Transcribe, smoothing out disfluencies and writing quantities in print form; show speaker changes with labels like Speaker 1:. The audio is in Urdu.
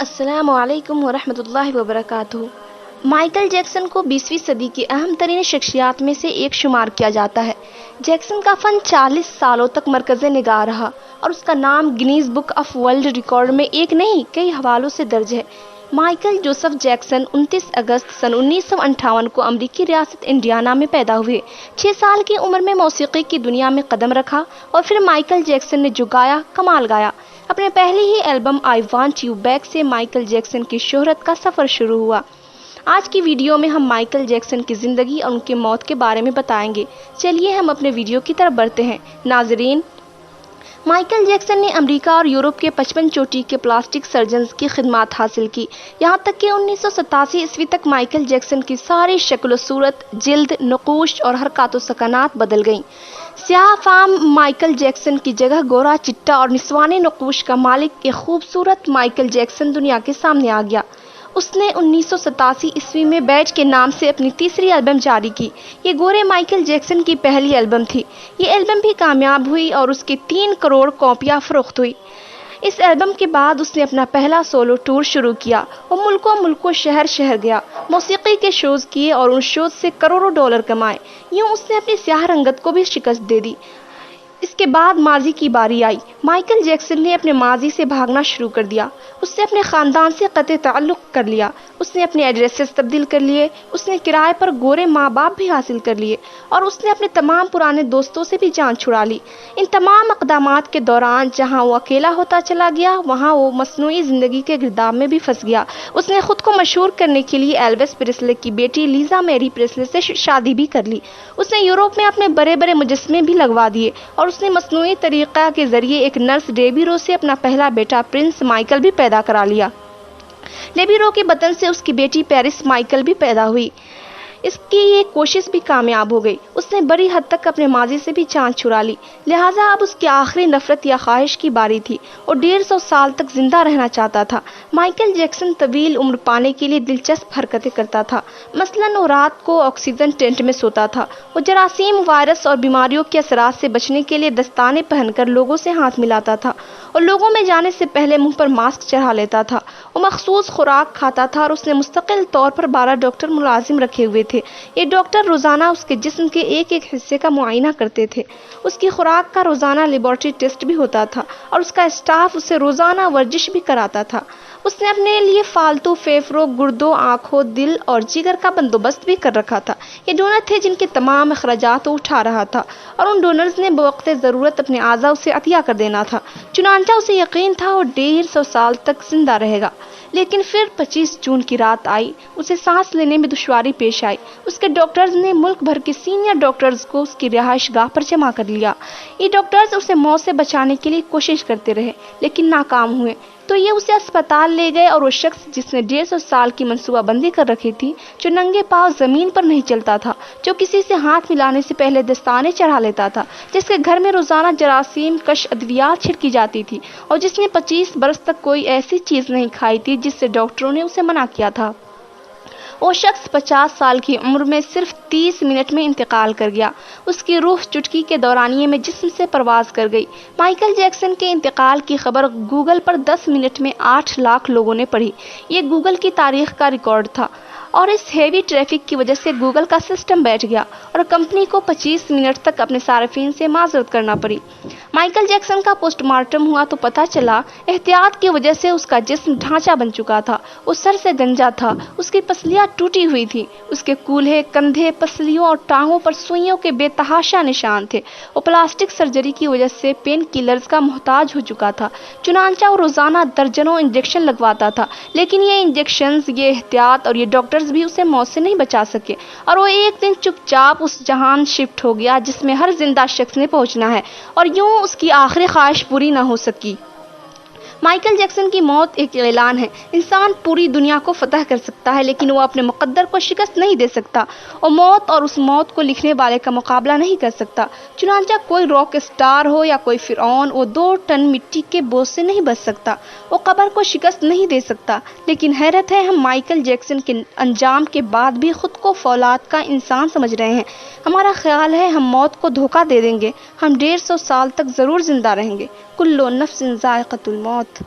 Speaker 1: السلام علیکم ورحمۃ اللہ وبرکاتہ۔ مائیکل جیکسن کو 20ویں صدی کی اہم ترین شخصیات میں سے ایک شمار کیا جاتا ہے۔ جیکسن کا فن 40 سالوں تک مرکز نگاہ رہا اور اس کا نام Guinness book of world record میں ایک نہیں کئی حوالوں سے درج ہے۔ مائیکل جوزف جیکسن 29 اگست سن 1958 کو امریکی ریاست انڈیانا میں پیدا ہوئے۔ 6 سال کی عمر میں موسیقی کی دنیا میں قدم رکھا اور پھر مائیکل جیکسن نے جو گایا کمال گایا۔ اپنے پہلی ہی album I want you back سے مائیکل جیکسن کی شہرت کا سفر شروع ہوا۔ آج کی ویڈیو میں ہم مائیکل جیکسن کی زندگی اور ان کی موت کے بارے میں بتائیں گے۔ چلیے ہم اپنے ویڈیو کی طرف بڑھتے ہیں۔ ناظرین، مائیکل جیکسن نے امریکہ اور یورپ کے 55 چوٹی کے پلاسٹک سرجنز کی خدمات حاصل کی، یہاں تک کہ 1987 عیسوی تک مائیکل جیکسن کی ساری شکل و صورت، جلد، نقوش اور حرکات و سکنات بدل گئیں۔ سیاہ فام مائیکل جیکسن کی جگہ گورا چٹا اور نسوانی نقوش کا مالک ایک خوبصورت مائیکل جیکسن دنیا کے سامنے آ گیا۔ اس نے 1987 عیسوی میں بیج کے نام سے اپنی تیسری البم جاری کی۔ یہ گورے مائیکل جیکسن کی پہلی البم تھی۔ یہ البم بھی کامیاب ہوئی اور اس کی 3 کروڑ کاپیاں فروخت ہوئی۔ اس البم کے بعد اس نے اپنا پہلا سولو ٹور شروع کیا۔ وہ ملکوں شہر گیا، موسیقی کے شوز کیے اور ان شوز سے کروڑوں ڈالر کمائے۔ یوں اس نے اپنی سیاہ رنگت کو بھی شکست دے دی۔ اس کے بعد ماضی کی باری آئی۔ مائیکل جیکسن نے اپنے ماضی سے بھاگنا شروع کر دیا۔ اس نے اپنے خاندان سے قطع تعلق کر لیا۔ اس نے اپنے ایڈریسز تبدیل کر لیے۔ اس نے کرائے پر گورے ماں باپ بھی حاصل کر لیے اور اس نے اپنے تمام پرانے دوستوں سے بھی جان چھڑا لی۔ ان تمام اقدامات کے دوران جہاں وہ اکیلا ہوتا چلا گیا، وہاں وہ مصنوعی زندگی کے گرداب میں بھی پھنس گیا۔ اس نے خود کو مشہور کرنے کے لیے ایلوس پریسلے کی بیٹی لیزا میری پریسلے سے شادی بھی کر لی۔ اس نے یورپ میں اپنے بڑے بڑے مجسمے بھی لگوا دیے اور اس نے مصنوعی طریقہ کے ذریعے ایک نرس ڈیبی رو سے اپنا پہلا بیٹا پرنس مائیکل بھی پیدا کرا لیا۔ ڈیبی رو کے بطن سے اس کی بیٹی پیرس مائیکل بھی پیدا ہوئی۔ اس کی یہ کوشش بھی کامیاب ہو گئی۔ اس نے بڑی حد تک اپنے ماضی سے بھی جان چھڑا لی، لہٰذا اب اس کی آخری نفرت یا خواہش کی باری تھی۔ وہ 150 سال تک زندہ رہنا چاہتا تھا۔ مائیکل جیکسن طویل عمر پانے کے لیے دلچسپ حرکتیں کرتا تھا۔ مثلاً وہ رات کو آکسیجن ٹینٹ میں سوتا تھا۔ وہ جراثیم، وائرس اور بیماریوں کے اثرات سے بچنے کے لیے دستانے پہن کر لوگوں سے ہاتھ ملاتا تھا اور لوگوں میں جانے سے پہلے منہ پر ماسک چڑھا لیتا تھا۔ وہ مخصوص خوراک کھاتا تھا اور اس نے مستقل طور پر 12 ڈاکٹر ملازم رکھے ہوئے تھے۔ یہ ڈاکٹر روزانہ اس کے جسم کے ایک حصے کا معائنہ کرتے تھے۔ اس کی خوراک کا روزانہ لیبارٹری ٹیسٹ بھی ہوتا تھا اور اس کا اسٹاف اسے روزانہ ورزش بھی کراتا تھا۔ اس نے اپنے لیے فالتو پھیپھڑوں، گردوں، آنکھوں، دل اور جگر کا بندوبست بھی کر رکھا تھا۔ یہ ڈونر تھے جن کے تمام اخراجات وہ اٹھا رہا تھا اور ان ڈونرز نے بوقت ضرورت اپنے اعضاء اسے عطیہ کر دینا تھا۔ چنانچہ اسے یقین تھا وہ 150 سال تک زندہ رہے گا۔ لیکن پھر 25 جون کی رات آئی۔ اسے سانس لینے میں دشواری پیش آئی۔ اس کے ڈاکٹرز نے ملک بھر کے سینئر ڈاکٹرز کو اس کی رہائش گاہ پر جمع کر لیا۔ یہ ڈاکٹرز اسے موت سے بچانے کے لیے کوشش کرتے رہے لیکن ناکام ہوئے۔ تو یہ اسے اسپتال لے گئے اور وہ شخص جس نے 150 سال کی منصوبہ بندی کر رکھی تھی، جو ننگے پاؤں زمین پر نہیں چلتا تھا، جو کسی سے ہاتھ ملانے سے پہلے دستانے چڑھا لیتا تھا، جس کے گھر میں روزانہ جراثیم کش ادویات چھڑکی جاتی تھی اور جس نے 25 برس تک کوئی ایسی چیز نہیں کھائی تھی جس سے ڈاکٹروں نے اسے منع کیا تھا، وہ شخص 50 سال کی عمر میں صرف 30 منٹ میں انتقال کر گیا۔ اس کی روح چٹکی کے دورانیے میں جسم سے پرواز کر گئی۔ مائیکل جیکسن کے انتقال کی خبر گوگل پر 10 منٹ میں 8 لاکھ لوگوں نے پڑھی۔ یہ گوگل کی تاریخ کا ریکارڈ تھا اور اس ہیوی ٹریفک کی وجہ سے گوگل کا سسٹم بیٹھ گیا اور کمپنی کو 25 منٹ تک اپنے صارفین سے معذرت کرنا پڑی۔ مائیکل جیکسن کا پوسٹ مارٹم ہوا تو پتہ چلا احتیاط کی وجہ سے اس کا جسم ڈھانچہ بن چکا تھا۔ وہ سر سے گنجا تھا، اس کی پسلیاں ٹوٹی ہوئی تھیں، اس کے کولہے، کندھے، پسلیوں اور ٹانگوں پر سوئیوں کے بے تحاشا نشان تھے۔ وہ پلاسٹک سرجری کی وجہ سے پین کلرز کا محتاج ہو چکا تھا، چنانچہ وہ روزانہ درجنوں انجیکشن لگواتا تھا، لیکن یہ انجیکشنز، یہ احتیاط اور یہ ڈاکٹرز بھی اسے موت سے نہیں بچا سکے اور وہ ایک دن چپ چاپ اس جہان شفٹ ہو گیا جس میں ہر زندہ شخص نے پہنچنا ہے، اور یوں اس کی آخری خواہش پوری نہ ہو سکی۔ مائیکل جیکسن کی موت ایک اعلان ہے۔ انسان پوری دنیا کو فتح کر سکتا ہے لیکن وہ اپنے مقدر کو شکست نہیں دے سکتا۔ وہ موت اور اس موت کو لکھنے والے کا مقابلہ نہیں کر سکتا۔ چنانچہ کوئی راک اسٹار ہو یا کوئی فرعون، وہ 2 ٹن مٹی کے بوجھ سے نہیں بچ سکتا۔ وہ قبر کو شکست نہیں دے سکتا۔ لیکن حیرت ہے، ہم مائیکل جیکسن کے انجام کے بعد بھی خود کو فولاد کا انسان سمجھ رہے ہیں۔ ہمارا خیال ہے ہم موت کو دھوکہ دے دیں گے، ہم 150 سال تک ضرور زندہ رہیں گے۔ کل نفس ذائقۃ الموت۔